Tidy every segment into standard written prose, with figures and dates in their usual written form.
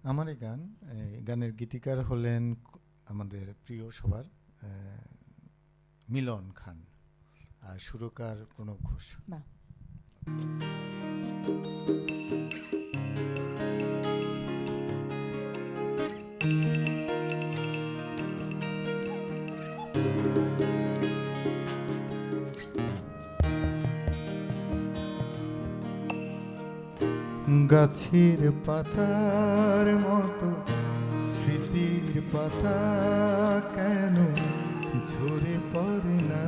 আমার এই গানের গীতিকার হলেন আমাদের প্রিয় সবার মিলন খান, আর সুরকার প্রণব ঘোষ। বাহ। গাছের পাতার মতো স্মৃতির পাতা কেন ঝরে পড়ে না,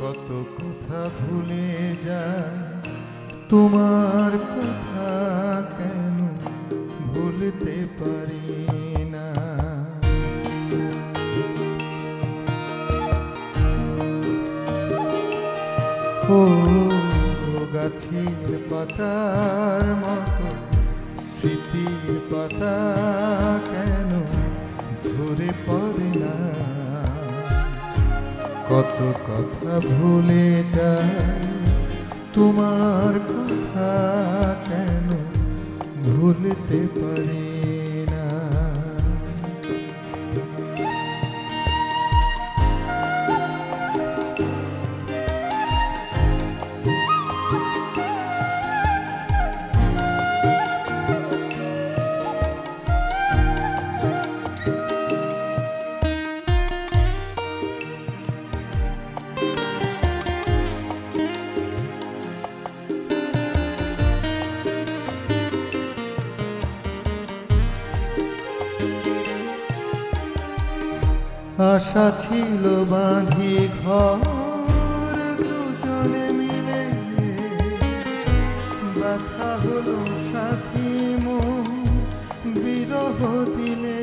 কত কথা ভুলে যায় তোমার কথা কেন ভুলতে পারি না। ও গাছের পাতার মতো স্মৃতির পাতা কেন ঝরে পড়ে না, কত কথা ভুলে যায় তোমার কথা কেন ভুলতে পারি না। আশা ছিল বাঁধি ঘর দুজনে মিলে, ব্যথা হলো সাথী মন বিরহ দিলে।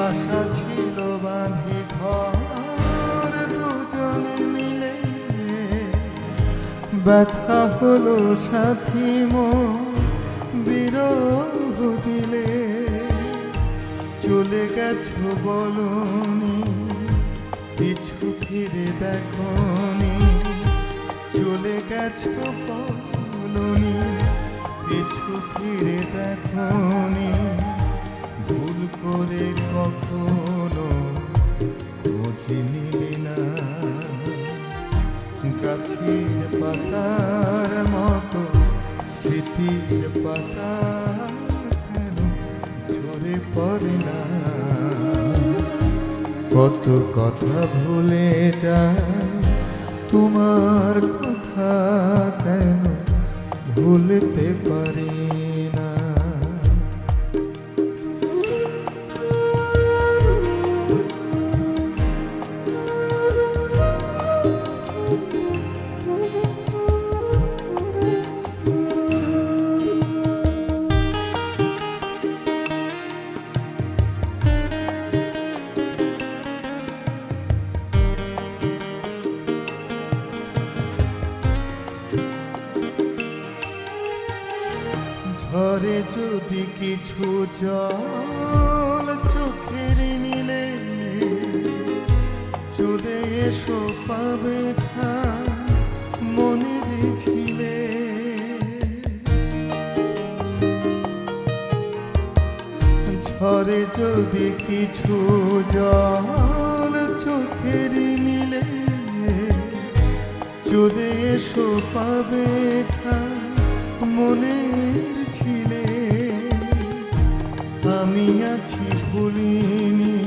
আশা ছিল বাঁধি ঘর দুজনে মিলে, ব্যথা হলো সাথী মন বিরহ দিলে। চলে গেছো বলনি কিছু ফিরে দেখনি, চলে গেছো বলনি কিছু ফিরে দেখনি, ভুল করে কখনো খোঁজ নিলে না। গাছের পাতার মতো স্মৃতির পাতা কেন ঝরে পড়ে না, কত কথা ভুলে যায় তোমার কথা কেন ভুলতে পারি না। ঝরে যদি কিছু জল চোখের নিলে, চলে এসো পাবে ঠাঁ মনের ঝিলে। ঝরে যদি কিছু জল চোখের নিলে, চলে এসো পাবে ঠাঁ মনের ছিলে। আমি আছি ভুলিনি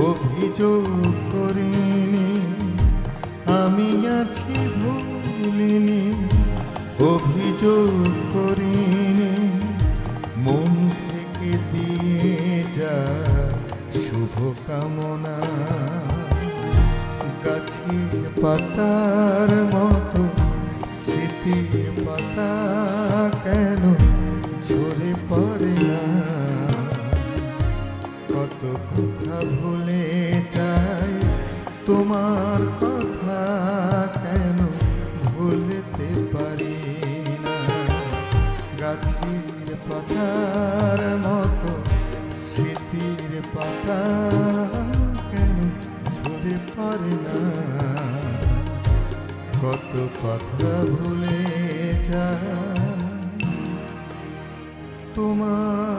অভিযোগ করিনি, আমি আছি ভুলিনি অভিযোগ করিনি, মন থেকে দিয়ে যা শুভ কামনা। গাছের পাতার মতো স্মৃতির পাতা কেন ঝরে পড়ে না, কত কথা ভুলে যায় তোমার কথা কেন ভুলতে পারি না। গাছের পাতার মতো স্মৃতির পাতা কেন ঝরে পড়ে না, কত কথা ভুলে যায় তোমার